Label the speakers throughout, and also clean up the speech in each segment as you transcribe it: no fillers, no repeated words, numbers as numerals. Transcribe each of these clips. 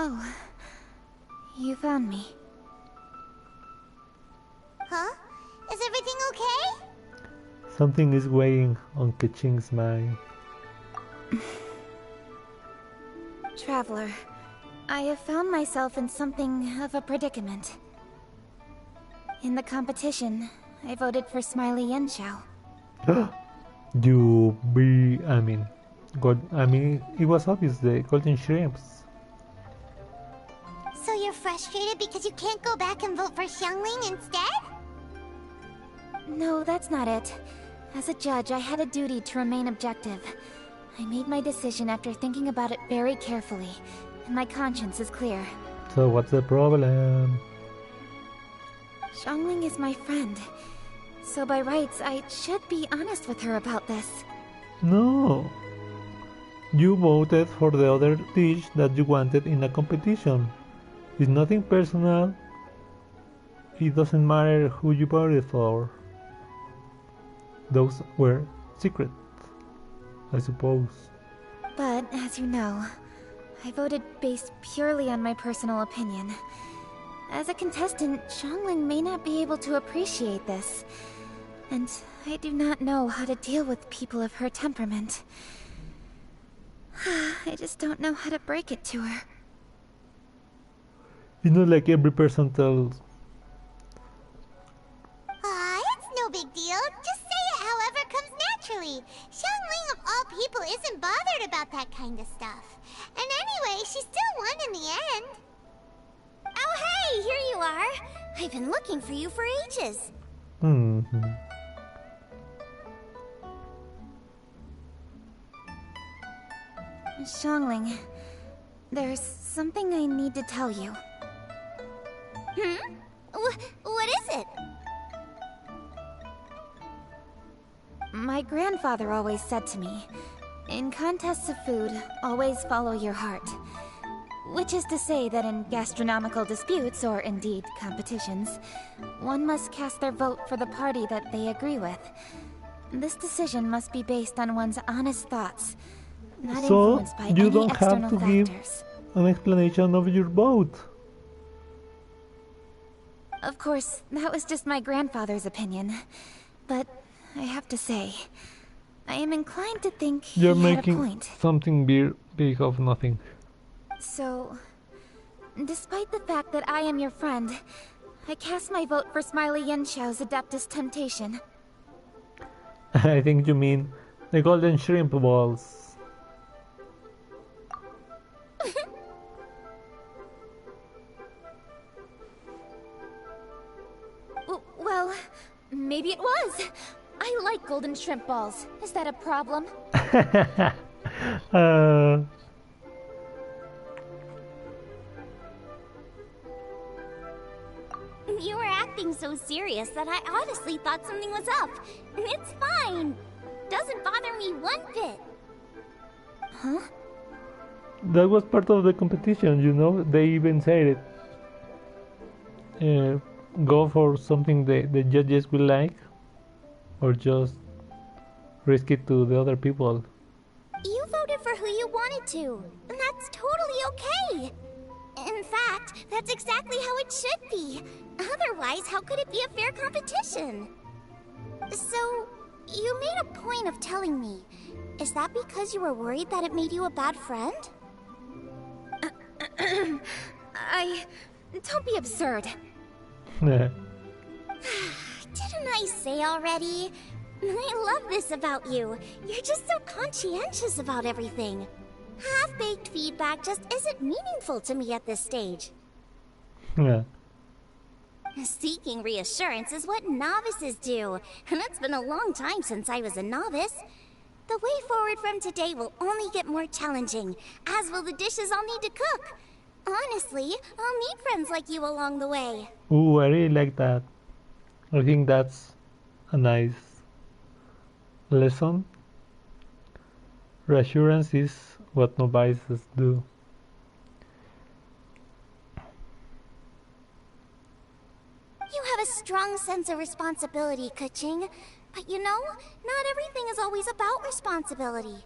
Speaker 1: Oh, you found me.
Speaker 2: Huh? Is everything okay?
Speaker 3: Something is weighing on Keqing's mind.
Speaker 1: Traveler, I have found myself in something of a predicament. In the competition, I voted for Smiley Yenshao.
Speaker 3: It was obvious, the golden shrimps.
Speaker 2: So you're frustrated because you can't go back and vote for Xiangling instead?
Speaker 1: No, that's not it. As a judge, I had a duty to remain objective. I made my decision after thinking about it very carefully, and my conscience is clear.
Speaker 3: So what's the problem?
Speaker 1: Xiangling is my friend, so by rights, I should be honest with her about this.
Speaker 3: No. You voted for the other dish that you wanted in a competition. It's nothing personal. It doesn't matter who you voted for. Those were secret, I suppose.
Speaker 1: But, as you know, I voted based purely on my personal opinion. As a contestant, Xiangling may not be able to appreciate this. And I do not know how to deal with people of her temperament. I just don't know how to break it to her.
Speaker 3: It's not like every person tells.
Speaker 2: It's no big deal. Just say it however comes naturally. Xiangling of all people isn't bothered about that kind of stuff. And anyway, she still won in the end.
Speaker 4: Oh hey, here you are. I've been looking for you for ages.
Speaker 1: Xiangling, there's something I need to tell you.
Speaker 4: What is it?
Speaker 1: My grandfather always said to me, in contests of food, always follow your heart. Which is to say that in gastronomical disputes, or indeed competitions, one must cast their vote for the party that they agree with. This decision must be based on one's honest thoughts, not influenced by
Speaker 3: you
Speaker 1: any
Speaker 3: don't have
Speaker 1: external
Speaker 3: to
Speaker 1: factors.
Speaker 3: give an explanation of your vote.
Speaker 1: Of course, that was just my grandfather's opinion. But I have to say, I am inclined to think
Speaker 3: You're
Speaker 1: he had a
Speaker 3: making
Speaker 1: point.
Speaker 3: something big of nothing.
Speaker 1: So, despite the fact that I am your friend, I cast my vote for Smiley Yenshao's Adeptus Temptation.
Speaker 3: I think you mean the golden shrimp balls.
Speaker 1: Well, maybe it was. I like golden shrimp balls. Is that a problem?
Speaker 4: You were acting so serious that I honestly thought something was up. It's fine. Doesn't bother me one bit.
Speaker 1: Huh?
Speaker 3: That was part of the competition, you know? They even said it. Go for something the judges will like, or just risk it to the other people.
Speaker 4: You voted for who you wanted to, and that's totally okay. In fact, that's exactly how it should be. Otherwise, how could it be a fair competition? So, you made a point of telling me. Is that because you were worried that it made you a bad friend?
Speaker 1: Don't be absurd.
Speaker 4: Didn't I say already? I love this about you. You're just so conscientious about everything. Half-baked feedback just isn't meaningful to me at this stage.
Speaker 3: Yeah.
Speaker 4: Seeking reassurance is what novices do, and it's been a long time since I was a novice. The way forward from today will only get more challenging, as will the dishes I'll need to cook. Honestly, I'll meet friends like you along the way.
Speaker 3: Ooh, I really like that. I think that's a nice lesson. Reassurance is what novices do.
Speaker 4: You have a strong sense of responsibility, Keqing. But you know, not everything is always about responsibility.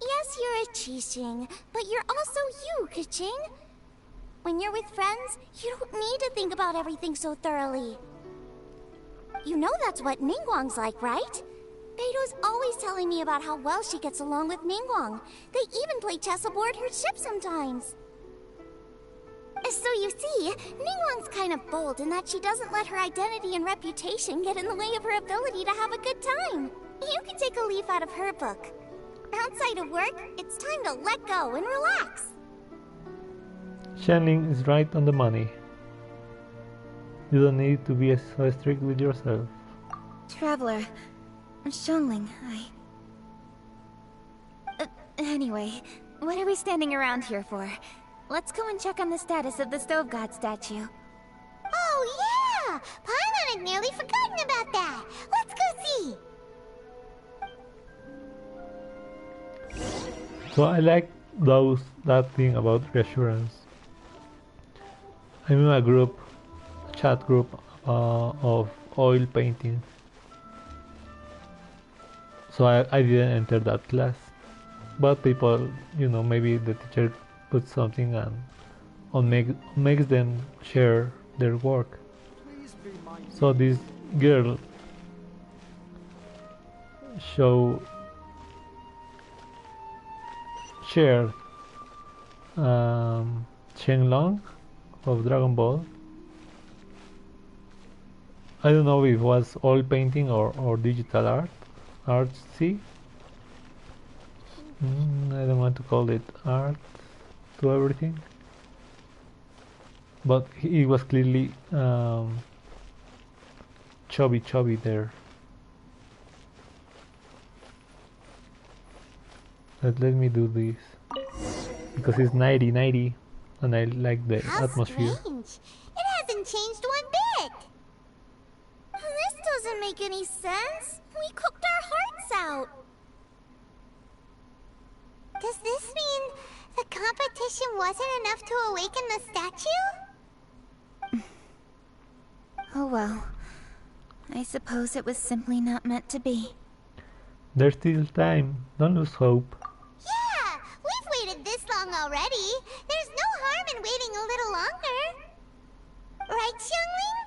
Speaker 4: Yes, you're a Keqing, but you're also you, Keqing. When you're with friends, you don't need to think about everything so thoroughly. You know that's what Ningguang's like, right? Beto's always telling me about how well she gets along with Ningguang. They even play chess aboard her ship sometimes. So you see, Ningguang's kind of bold in that she doesn't let her identity and reputation get in the way of her ability to have a good time. You can take a leaf out of her book. Outside of work, it's time to let go and relax.
Speaker 3: Xianling is right on the money. You don't need to be so strict with yourself.
Speaker 1: Traveler, Xiangling, anyway, what are we standing around here for? Let's go and check on the status of the Stove God statue.
Speaker 2: Oh yeah! Paimon had nearly forgotten about that. Let's go see.
Speaker 3: So I like that thing about reassurance. I'm in a chat group of oil painting. So I didn't enter that class. But people, maybe the teacher puts something and makes them share their work. So this girl shared Shenlong of Dragon Ball. I don't know if it was oil painting or digital artsy. I don't want to call it art to everything, but it was clearly chubby there. Let me do this because it's 90 and I like the atmosphere.
Speaker 2: Strange. It hasn't changed one bit.
Speaker 4: This doesn't make any sense. We cooked our hearts out.
Speaker 2: Does this mean the competition wasn't enough to awaken the statue?
Speaker 1: Oh well. I suppose it was simply not meant to be.
Speaker 3: There's still time. Don't lose hope.
Speaker 2: Yeah, we've waited this long already. There's no harm in waiting a little longer. Right, Xiangling?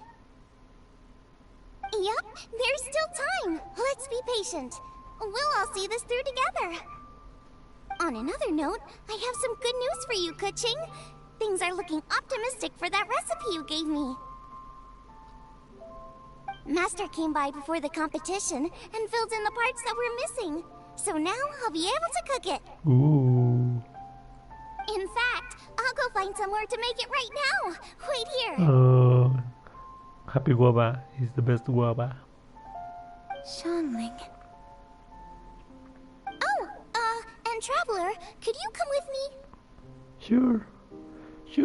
Speaker 4: Yep, there's still time. Let's be patient. We'll all see this through together. On another note, I have some good news for you, Keqing. Things are looking optimistic for that recipe you gave me. Master came by before the competition and filled in the parts that were missing. So now I'll be able to cook it.
Speaker 3: Ooh.
Speaker 4: In fact, I'll go find somewhere to make it right now. Wait here.
Speaker 3: Oh, Happy Guava is the best guava.
Speaker 1: Xiangling.
Speaker 4: Oh, and Traveler, could you come with me?
Speaker 3: Sure.
Speaker 2: Huh?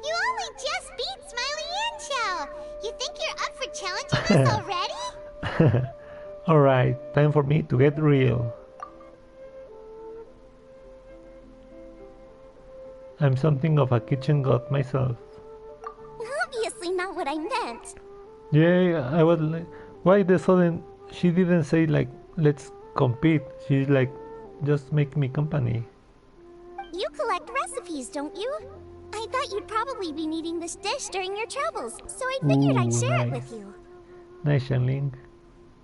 Speaker 2: You only just beat Smiley Yanqiao. You think you're up for challenging us already?
Speaker 3: Alright, time for me to get real. I'm something of a kitchen god myself.
Speaker 4: Obviously not what I meant.
Speaker 3: Yeah, I was like, why the sudden... She didn't say like, let's compete. She's like, just make me company.
Speaker 4: You collect recipes, don't you? I thought you'd probably be needing this dish during your travels, so I figured I'd share it with you.
Speaker 3: Nice, Xiangling.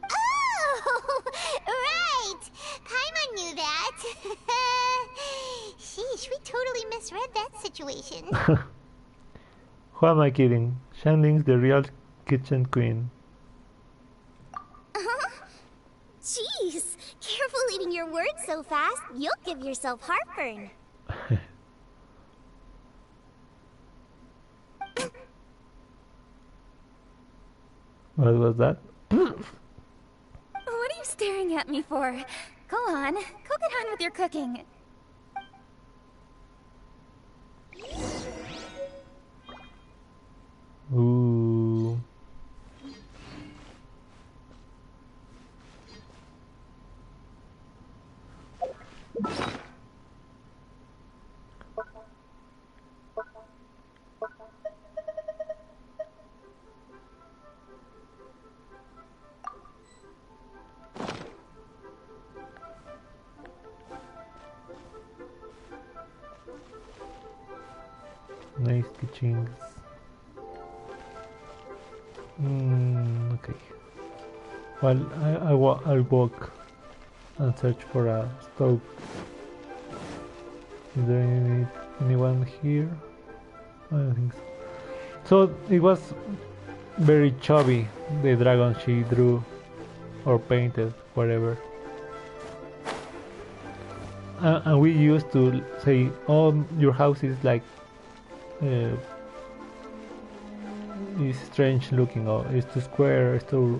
Speaker 2: Oh, right! Paimon knew that. Sheesh, we totally misread that situation.
Speaker 3: Who am I kidding? Xiangling's the real kitchen queen.
Speaker 4: Jeez, careful eating your words so fast. You'll give yourself heartburn.
Speaker 3: What was that?
Speaker 1: What are you staring at me for? Go on, go get on with your cooking.
Speaker 3: Ooh. Keqings. Okay. Well, I'll walk and search for a stove. Is there anyone here? I don't think so. So it was very chubby, the dragon she drew or painted, whatever. And we used to say, oh, your house is like is strange looking, or it's too square, it's too,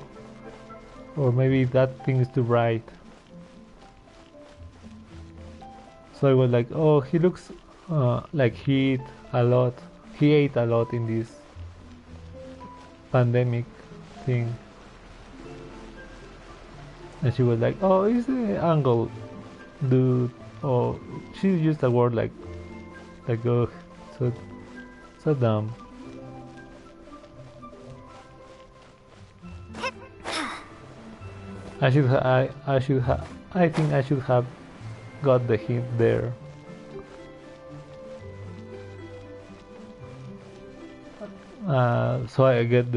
Speaker 3: or maybe that thing is too bright. So I was like, oh, he looks like he ate a lot. He ate a lot in this pandemic thing. And she was like, oh, it's the angle, dude. Or she used a word like oh, so dumb. I think I should have got the hint there. So I got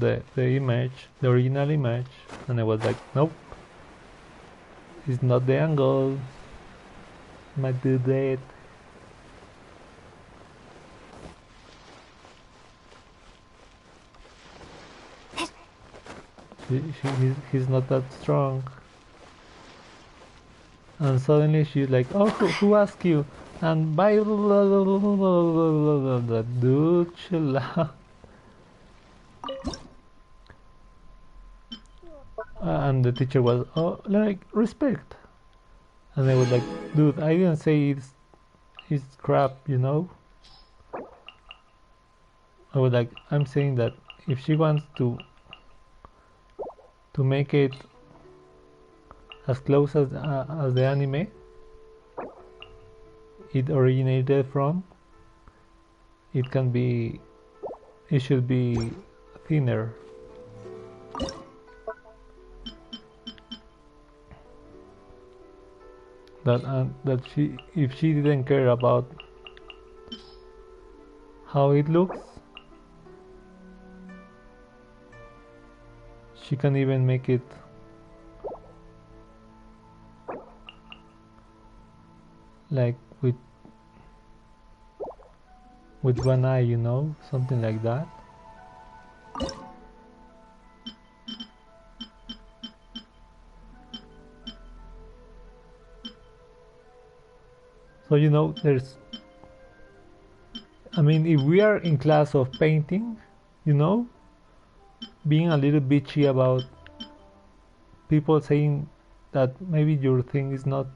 Speaker 3: the image, the original image, and I was like, nope, it's not the angle. Might do that. He's not that strong. And suddenly she's like, oh, who asked you? And by dude, chill out. And the teacher was, oh, like, respect. And I was like, dude, I didn't say it's crap, you know? I was like, I'm saying that if she wants to make it as close as the anime it originated from, it should be thinner. If she didn't care about how it looks, she can even make it like with one eye, you know, something like that. So, you know, I mean, if we are in class of painting, you know, being a little bitchy about people saying that maybe your thing is not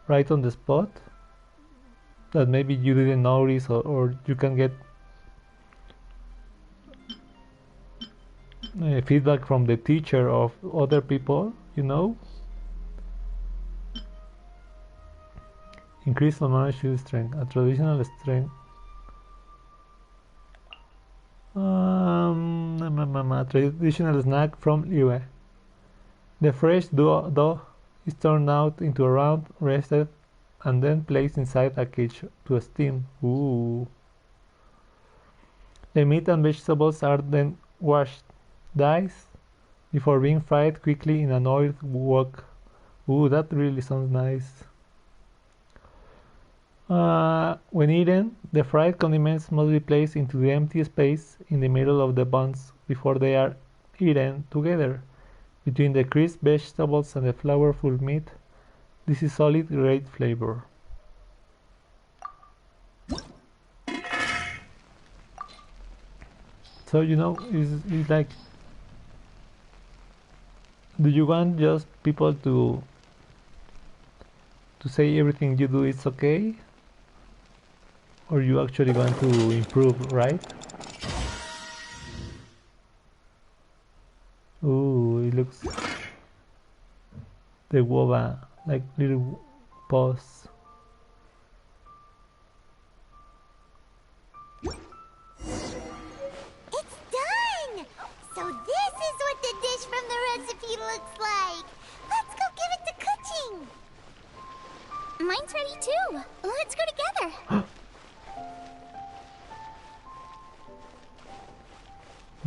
Speaker 3: right on the spot, that maybe you didn't notice, or you can get feedback from the teacher of other people, you know. Increase on shoe strength, a traditional strength. Traditional snack from Liu. The fresh dough is turned out into a round, rested, and then placed inside a cage to steam. Ooh. The meat and vegetables are then washed, diced, before being fried quickly in an oiled wok. Ooh, that really sounds nice. When eaten, the fried condiments must be placed into the empty space in the middle of the buns before they are eaten together, between the crisp vegetables and the flavorful meat. This is solid, great flavor. So, you know, it's like, do you want just people to say everything you do is okay? Or you actually want to improve, right? Ooh, it looks the woba, like little paws.
Speaker 2: It's done! So this is what the dish from the recipe looks like. Let's go give it to Keqing.
Speaker 4: Mine's ready too. Let's go together.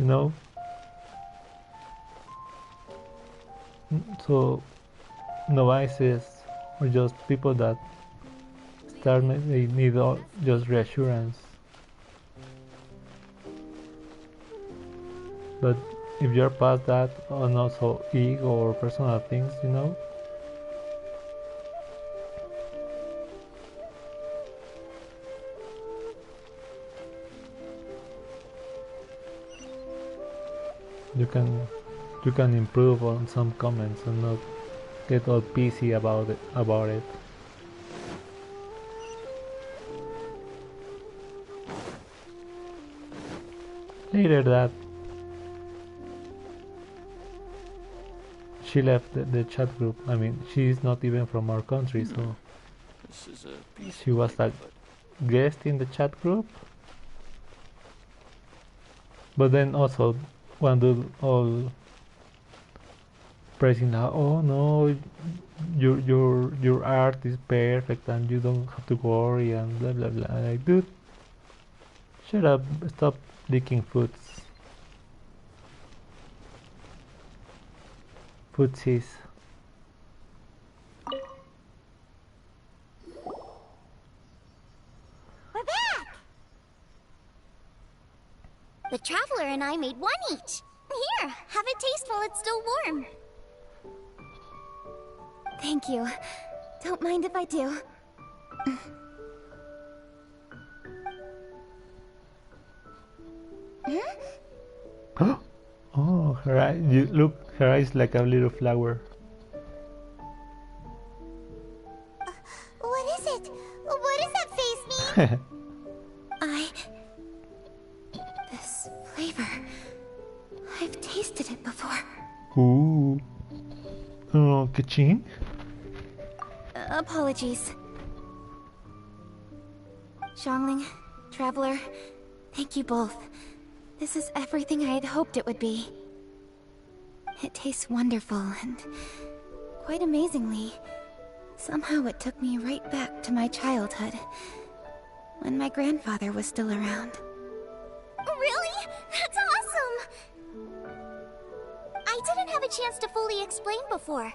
Speaker 3: you know. So novices or just people that start, they need just reassurance. But if you're past that, and also ego or personal things, you know, you can improve on some comments and not get all PC about it. Later that she left the chat group. I mean, she's not even from our country, so she was like guest in the chat group. But then also one dude all praising her, oh no, your art is perfect and you don't have to worry and blah blah blah. I'm like, dude, shut up, stop licking footsies.
Speaker 2: We're back!
Speaker 4: The Traveler and I made one each. Here, have a taste while it's still warm.
Speaker 1: Thank you. Don't mind if I do.
Speaker 3: Oh, her eye, you look, her eyes like a little flower.
Speaker 2: What is it? What does that face mean?
Speaker 1: This flavor... I've tasted it before.
Speaker 3: Ooh. Oh, Keqing?
Speaker 1: Apologies. Xiangling, Traveler, thank you both. This is everything I had hoped it would be. It tastes wonderful and, quite amazingly, somehow it took me right back to my childhood, when my grandfather was still around.
Speaker 4: Really? That's awesome! I didn't have a chance to fully explain before.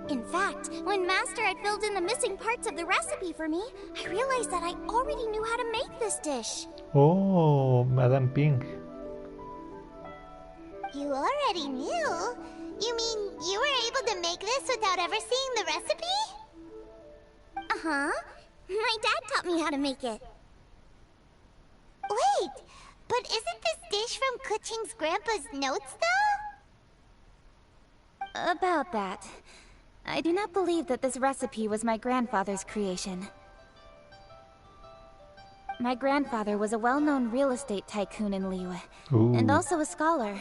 Speaker 4: In fact, when Master had filled in the missing parts of the recipe for me, I realized that I already knew how to make this dish.
Speaker 3: Oh, Madame Pink.
Speaker 2: You already knew? You mean you were able to make this without ever seeing the recipe?
Speaker 4: Uh-huh. My dad taught me how to make it.
Speaker 2: Wait, but isn't this dish from Keqing's grandpa's notes, though?
Speaker 1: About that, I do not believe that this recipe was my grandfather's creation. My grandfather was a well-known real estate tycoon in Liyue, and also a scholar.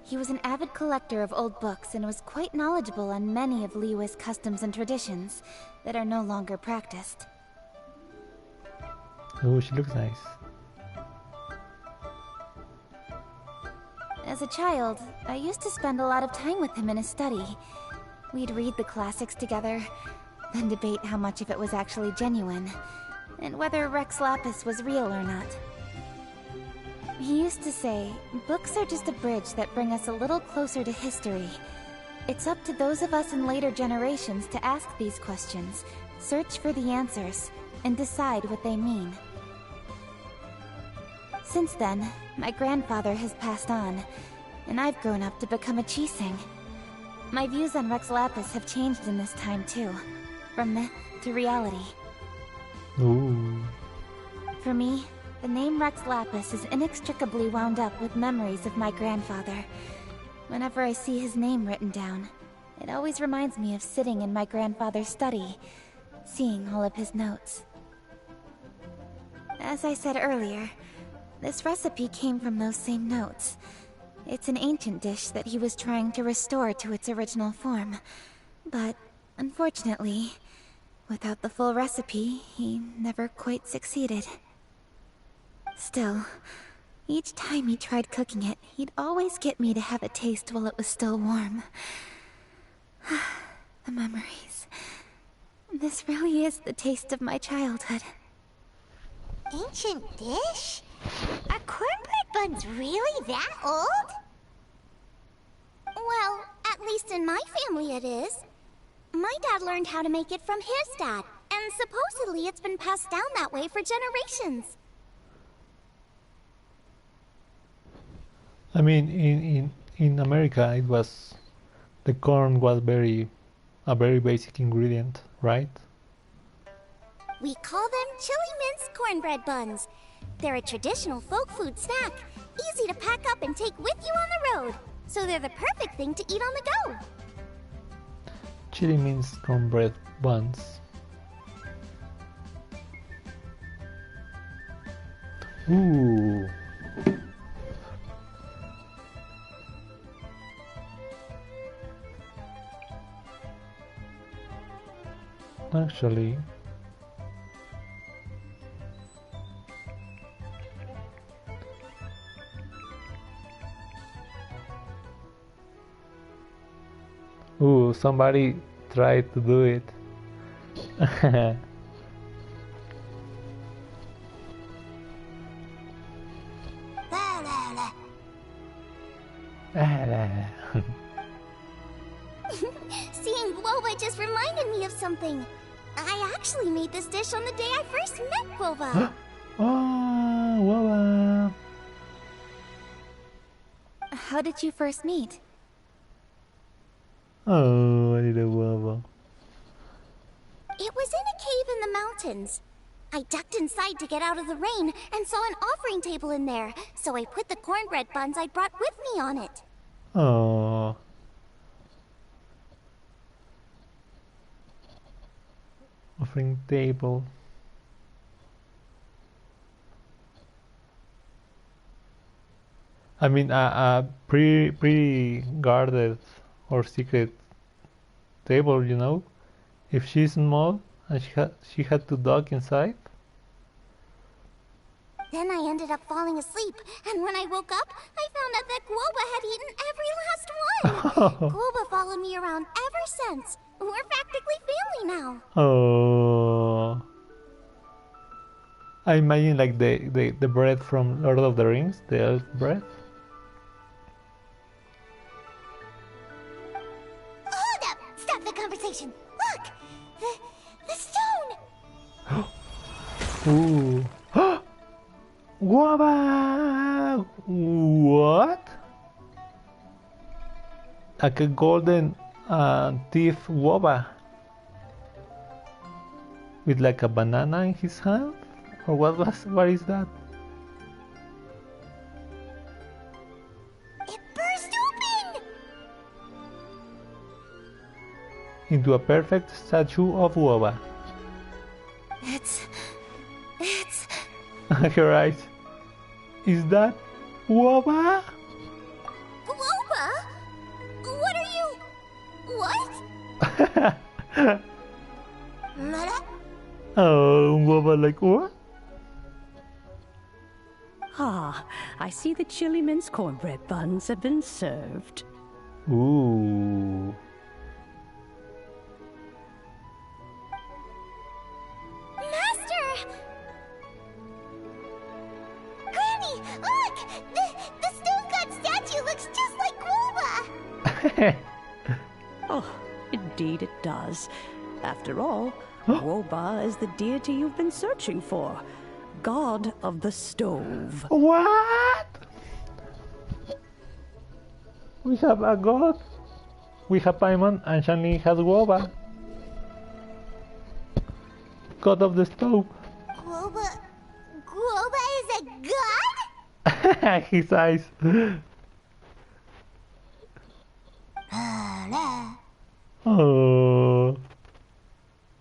Speaker 1: He was an avid collector of old books and was quite knowledgeable on many of Liyue's customs and traditions that are no longer practiced.
Speaker 3: Oh, she looks nice.
Speaker 1: As a child, I used to spend a lot of time with him in his study. We'd read the classics together, then debate how much of it was actually genuine, and whether Rex Lapis was real or not. He used to say, books are just a bridge that bring us a little closer to history. It's up to those of us in later generations to ask these questions, search for the answers, and decide what they mean. Since then, my grandfather has passed on, and I've grown up to become a Keqing. My views on Rex Lapis have changed in this time too, from myth to reality.
Speaker 3: Ooh.
Speaker 1: For me, the name Rex Lapis is inextricably wound up with memories of my grandfather. Whenever I see his name written down, it always reminds me of sitting in my grandfather's study, seeing all of his notes. As I said earlier, this recipe came from those same notes. It's an ancient dish that he was trying to restore to its original form. But, unfortunately, without the full recipe, he never quite succeeded. Still, each time he tried cooking it, he'd always get me to have a taste while it was still warm. The memories. This really is the taste of my childhood.
Speaker 2: Ancient dish? Are cornbread buns really that old?
Speaker 4: Well, at least in my family it is. My dad learned how to make it from his dad, and supposedly it's been passed down that way for generations.
Speaker 3: I mean, in America, the corn was a very basic ingredient, right?
Speaker 4: We call them chili mince cornbread buns. They're a traditional folk food snack, easy to pack up and take with you on the road. So they're the perfect thing to eat on the go.
Speaker 3: Chili means cornbread buns. Ooh. Actually, ooh, somebody tried to do it.
Speaker 4: Seeing Guoba just reminded me of something. I actually made this dish on the day I first met Guoba.
Speaker 3: Oh, wow.
Speaker 1: How did you first meet?
Speaker 3: Oh, I need a guava.
Speaker 4: It was in a cave in the mountains. I ducked inside to get out of the rain and saw an offering table in there, so I put the cornbread buns I brought with me on it.
Speaker 3: Oh. Offering table. I mean, a pretty guarded or secret table, you know? If she's small and she had to duck inside.
Speaker 4: Then I ended up falling asleep, and when I woke up, I found out that Guoba had eaten every last one. Guoba followed me around ever since. We're practically family now.
Speaker 3: Oh. I imagine like the bread from Lord of the Rings, the elf bread.
Speaker 2: Hold up! Stop the conversation! Look! The stone!
Speaker 3: Ooh. Guava! What? Like a golden teeth guava. With like a banana in his hand? Or what is that?
Speaker 2: It burst open!
Speaker 3: Into a perfect statue of guava.
Speaker 1: It's...
Speaker 3: Her eyes. Is that guava?
Speaker 4: Guoba? What are you... What?
Speaker 3: Oh, guava like what?
Speaker 5: Ah, I see the chili mince cornbread buns have been served.
Speaker 3: Ooh.
Speaker 2: Master! Granny, look! The stone god statue looks just like Guoba!
Speaker 5: Oh, indeed it does. After all, Guoba is the deity you've been searching for. God of the stove.
Speaker 3: What? We have a god. We have Paimon and Shanli has guava. God of the stove.
Speaker 2: Guoba is a god?
Speaker 3: His eyes. Oh.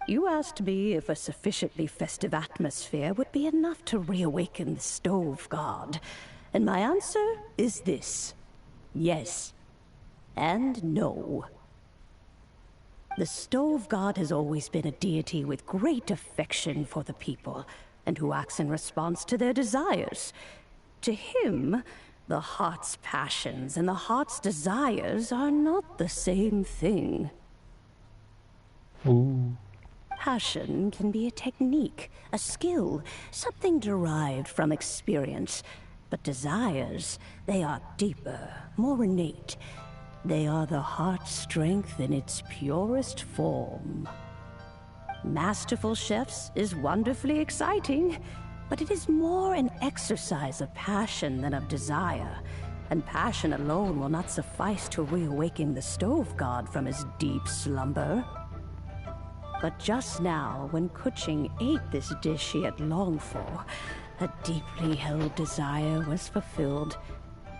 Speaker 5: You asked me if a sufficiently festive atmosphere would be enough to reawaken the stove god. And my answer is this. Yes. And no. The stove god has always been a deity with great affection for the people, and who acts in response to their desires. To him, the heart's passions and the heart's desires are not the same thing.
Speaker 3: Ooh.
Speaker 5: Passion can be a technique, a skill, something derived from experience. But desires, they are deeper, more innate. They are the heart's strength in its purest form. Masterful chefs is wonderfully exciting, but it is more an exercise of passion than of desire. And passion alone will not suffice to reawaken the stove god from his deep slumber. But just now, when Keqing ate this dish she had longed for, a deeply held desire was fulfilled.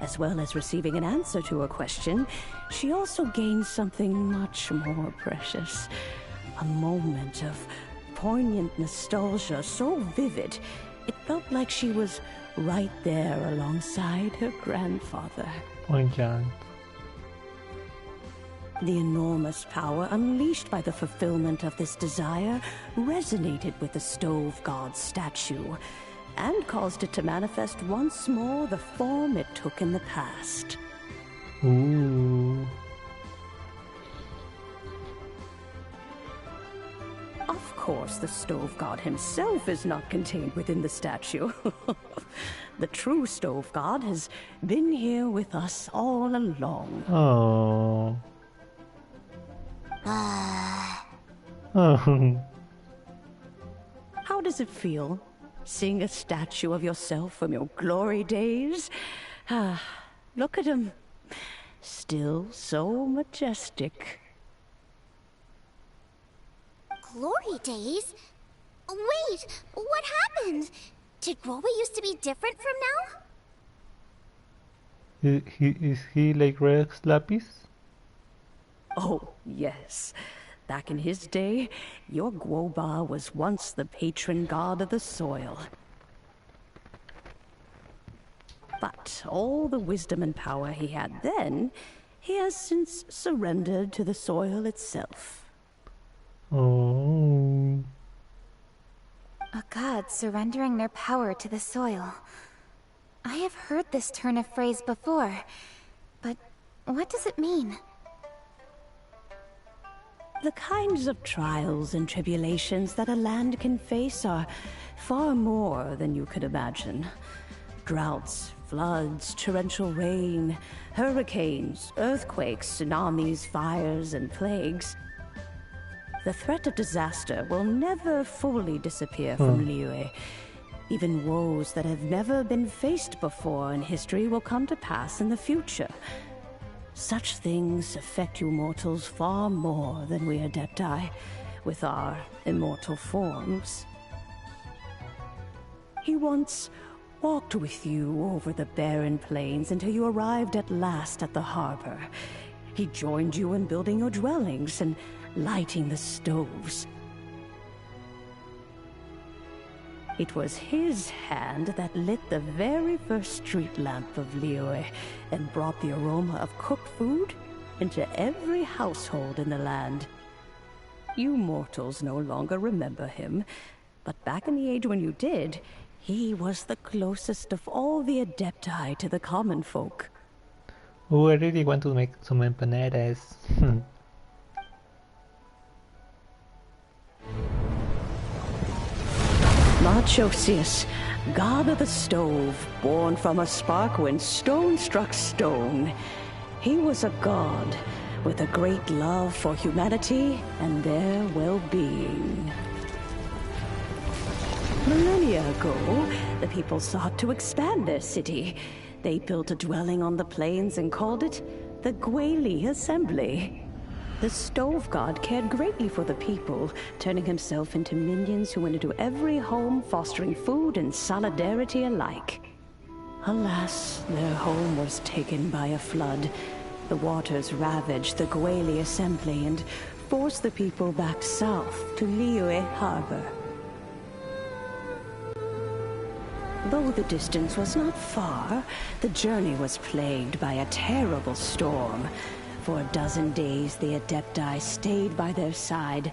Speaker 5: As well as receiving an answer to her question, she also gained something much more precious. A moment of poignant nostalgia so vivid, it felt like she was right there alongside her grandfather.
Speaker 3: Poignant.
Speaker 5: The enormous power unleashed by the fulfillment of this desire resonated with the stove god's statue, and caused it to manifest once more the form it took in the past.
Speaker 3: Ooh.
Speaker 5: Of course, the stove god himself is not contained within the statue. The true stove god has been here with us all along.
Speaker 3: Oh.
Speaker 5: How does it feel, seeing a statue of yourself from your glory days? Look at him. Still so majestic.
Speaker 4: Glory days? Wait, what happened? Did Groba used to be different from now?
Speaker 3: Is he like Rex Lapis?
Speaker 5: Oh, yes. Back in his day, your Guoba was once the patron god of the soil. But all the wisdom and power he had then, he has since surrendered to the soil itself.
Speaker 3: Oh.
Speaker 1: A god surrendering their power to the soil. I have heard this turn of phrase before, but what does it mean?
Speaker 5: The kinds of trials and tribulations that a land can face are far more than you could imagine. Droughts, floods, torrential rain, hurricanes, earthquakes, tsunamis, fires, and plagues. The threat of disaster will never fully disappear from Liyue. Even woes that have never been faced before in history will come to pass in the future. Such things affect you mortals far more than we Adepti, with our immortal forms. He once walked with you over the barren plains until you arrived at last at the harbor. He joined you in building your dwellings and lighting the stoves. It was his hand that lit the very first street lamp of Liyue and brought the aroma of cooked food into every household in the land. You mortals no longer remember him, but back in the age when you did, he was the closest of all the Adepti to the common folk.
Speaker 3: Oh, I really want to make some empanadas.
Speaker 5: Moonchase, god of the stove, born from a spark when stone struck stone. He was a god with a great love for humanity and their well-being. Millennia ago, the people sought to expand their city. They built a dwelling on the plains and called it the Guili Assembly. The stove god cared greatly for the people, turning himself into minions who went into every home, fostering food and solidarity alike. Alas, their home was taken by a flood. The waters ravaged the Guili Assembly and forced the people back south to Liyue Harbor. Though the distance was not far, the journey was plagued by a terrible storm. For a dozen days, the Adepti stayed by their side.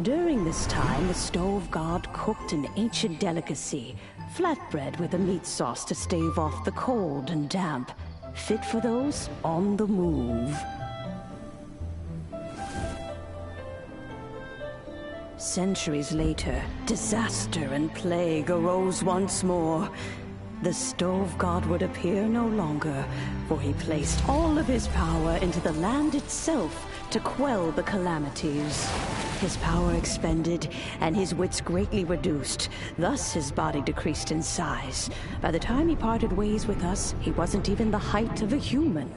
Speaker 5: During this time, the stove god cooked an ancient delicacy, flatbread with a meat sauce to stave off the cold and damp, fit for those on the move. Centuries later, disaster and plague arose once more. The stove god would appear no longer, for he placed all of his power into the land itself to quell the calamities. His power expended, and his wits greatly reduced. Thus his body decreased in size. By the time he parted ways with us, he wasn't even the height of a human.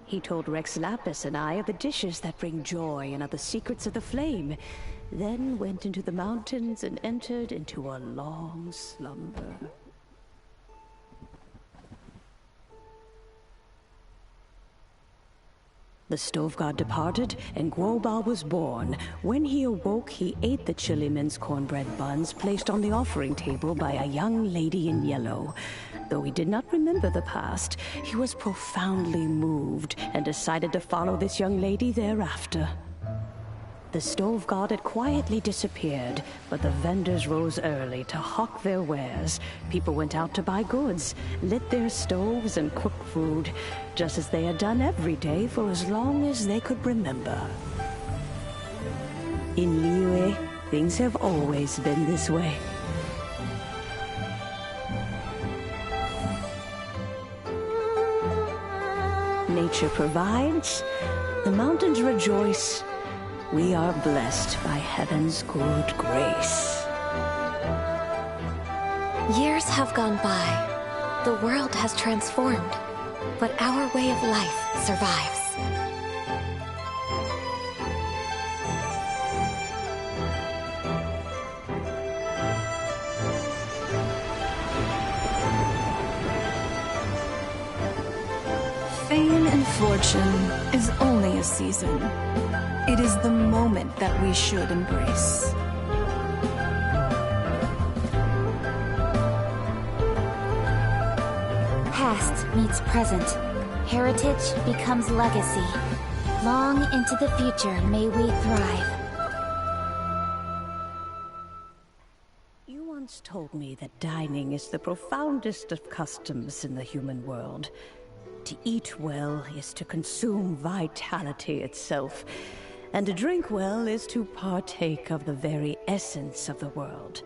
Speaker 5: He told Rex Lapis and I of the dishes that bring joy and of the secrets of the flame, then went into the mountains and entered into a long slumber. The stove god departed, and Guobao was born. When he awoke, he ate the chilimen's cornbread buns placed on the offering table by a young lady in yellow. Though he did not remember the past, he was profoundly moved and decided to follow this young lady thereafter. The stove god had quietly disappeared, but the vendors rose early to hawk their wares. People went out to buy goods, lit their stoves, and cooked food, just as they had done every day for as long as they could remember. In Liyue, things have always been this way. Nature provides, the mountains rejoice. We are blessed by heaven's good grace.
Speaker 6: Years have gone by. The world has transformed, but our way of life survives.
Speaker 7: Fame and fortune is only a season. It is the moment that we should embrace.
Speaker 1: Past meets present. Heritage becomes legacy. Long into the future may we thrive.
Speaker 5: You once told me that dining is the profoundest of customs in the human world. To eat well is to consume vitality itself, and to drink well is to partake of the very essence of the world.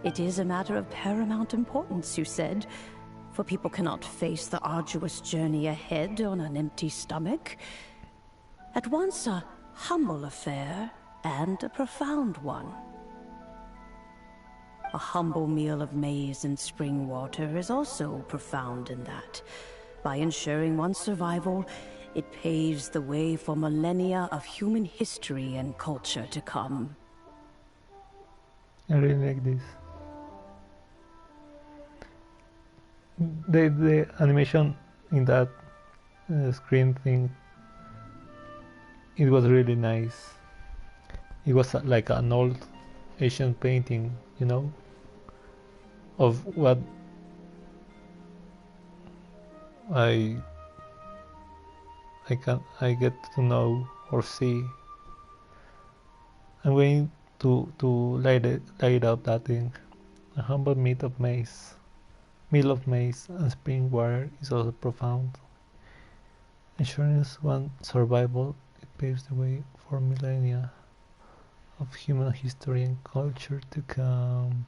Speaker 5: It is a matter of paramount importance, you said, for people cannot face the arduous journey ahead on an empty stomach. At once a humble affair and a profound one. A humble meal of maize and spring water is also profound in that. By ensuring one's survival, it paves the way for millennia of human history and culture to come.
Speaker 3: I really like this. The animation in that screen thing, it was really nice. It was like an old Asian painting, you know, of what I get to know or see. I'm going to light up that thing. A humble meal of maize and spring water is also profound. Ensuring one's survival, it paves the way for millennia of human history and culture to come.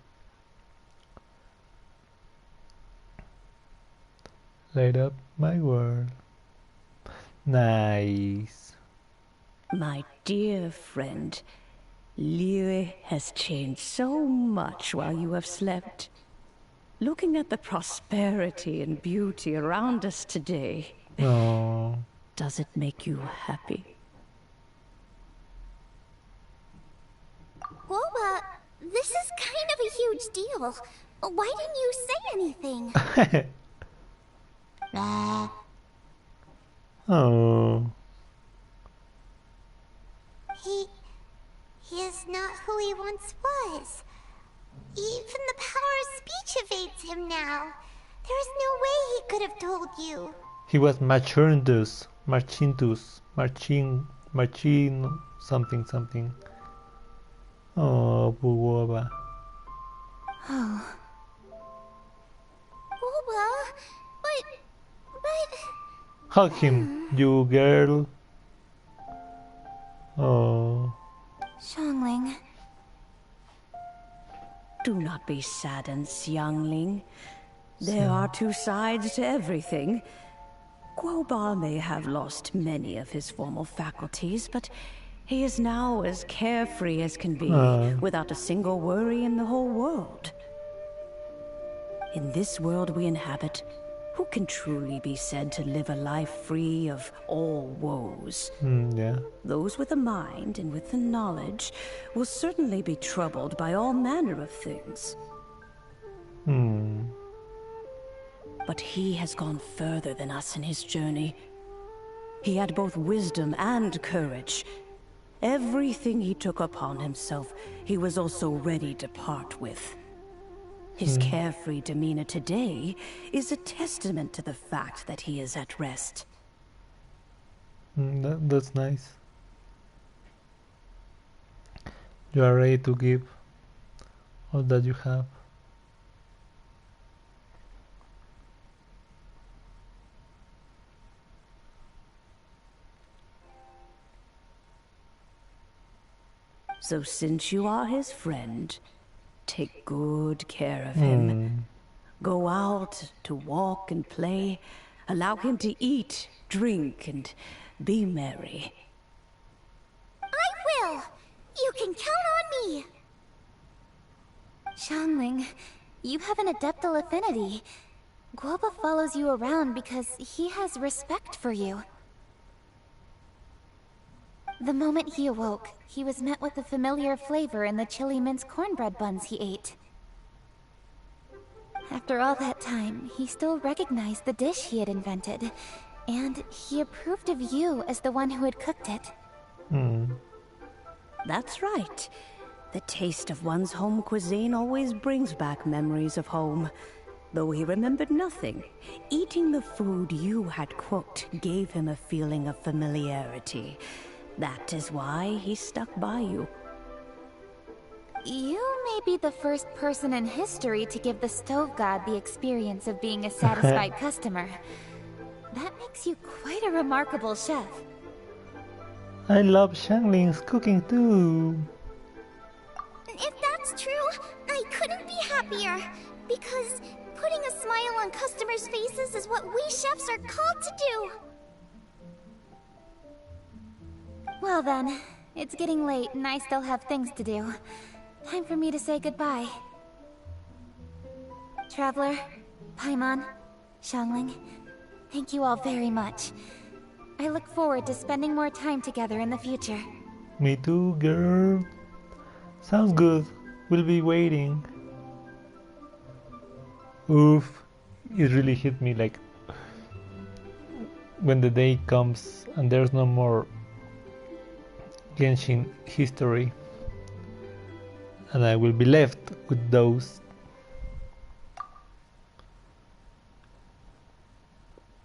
Speaker 3: Light up my world. Nice.
Speaker 5: My dear friend, Liyue has changed so much while you have slept. Looking at the prosperity and beauty around us today, does it make you happy?
Speaker 4: Guoba, this is kind of a huge deal. Why didn't you say anything?
Speaker 3: Oh.
Speaker 2: He is not who he once was. Even the power of speech evades him now. There is no way he could have told you.
Speaker 3: He was Machintus, something. Oh, Guoba.
Speaker 4: Guoba, but
Speaker 3: Hug him, you girl. Oh.
Speaker 1: Xiangling.
Speaker 5: Do not be saddened, Xiangling. There are two sides to everything. Guoba may have lost many of his formal faculties, but he is now as carefree as can be, without a single worry in the whole world. In this world we inhabit, who can truly be said to live a life free of all woes?
Speaker 3: Yeah.
Speaker 5: Those with a mind and with the knowledge will certainly be troubled by all manner of things. But he has gone further than us in his journey. He had both wisdom and courage. Everything he took upon himself, he was also ready to part with. His carefree demeanor today is a testament to the fact that he is at rest.
Speaker 3: That's nice. You are ready to give all that you have.
Speaker 5: So since you are his friend, take good care of him. Go out to walk and play. Allow him to eat, drink, and be merry.
Speaker 4: I will! You can count on me!
Speaker 1: Xiangling, you have an adeptal affinity. Guoba follows you around because he has respect for you. The moment he awoke, he was met with a familiar flavor in the chili mince cornbread buns he ate. After all that time, he still recognized the dish he had invented, and he approved of you as the one who had cooked it.
Speaker 5: That's right. The taste of one's home cuisine always brings back memories of home. Though he remembered nothing, eating the food you had cooked gave him a feeling of familiarity. That is why he stuck by you.
Speaker 1: You may be the first person in history to give the stove god the experience of being a satisfied customer. That makes you quite a remarkable chef.
Speaker 3: I love Xiangling's cooking too.
Speaker 4: If that's true, I couldn't be happier. Because putting a smile on customers' faces is what we chefs are called to do.
Speaker 1: Well then, it's getting late and I still have things to do. Time for me to say goodbye. Traveler, Paimon, Xiangling, thank you all very much. I look forward to spending more time together in the future.
Speaker 3: Me too, girl. Sounds good. We'll be waiting. Oof. It really hit me like when the day comes and there's no more Genshin history, and I will be left with those.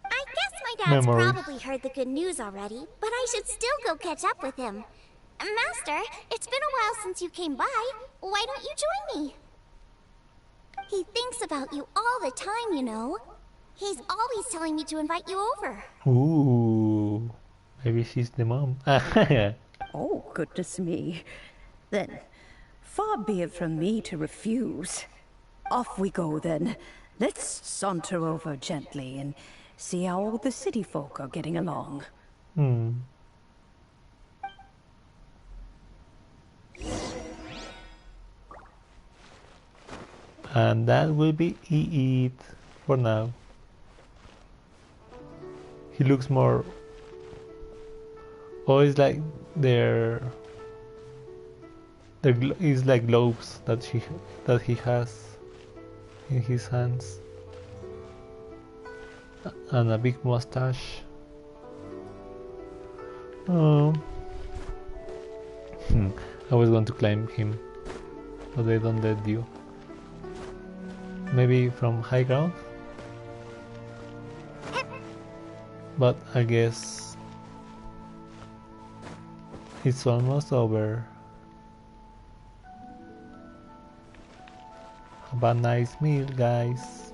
Speaker 4: I guess my dad's
Speaker 3: Memories.
Speaker 4: probably heard the good news already, but I should still go catch up with him. Master, it's been a while since you came by. Why don't you join me? He thinks about you all the time, you know. He's always telling me to invite you over.
Speaker 3: Ooh, maybe she's the mom.
Speaker 5: Oh, goodness me. Then, far be it from me to refuse. Off we go then. Let's saunter over gently and see how all the city folk are getting along.
Speaker 3: And that will be it for now. He looks more... Oh, it's like is like globes that he has in his hands, and a big mustache. Oh, I was going to climb him, but they don't let you. Maybe from high ground, but I guess it's almost over. Have a nice meal, guys.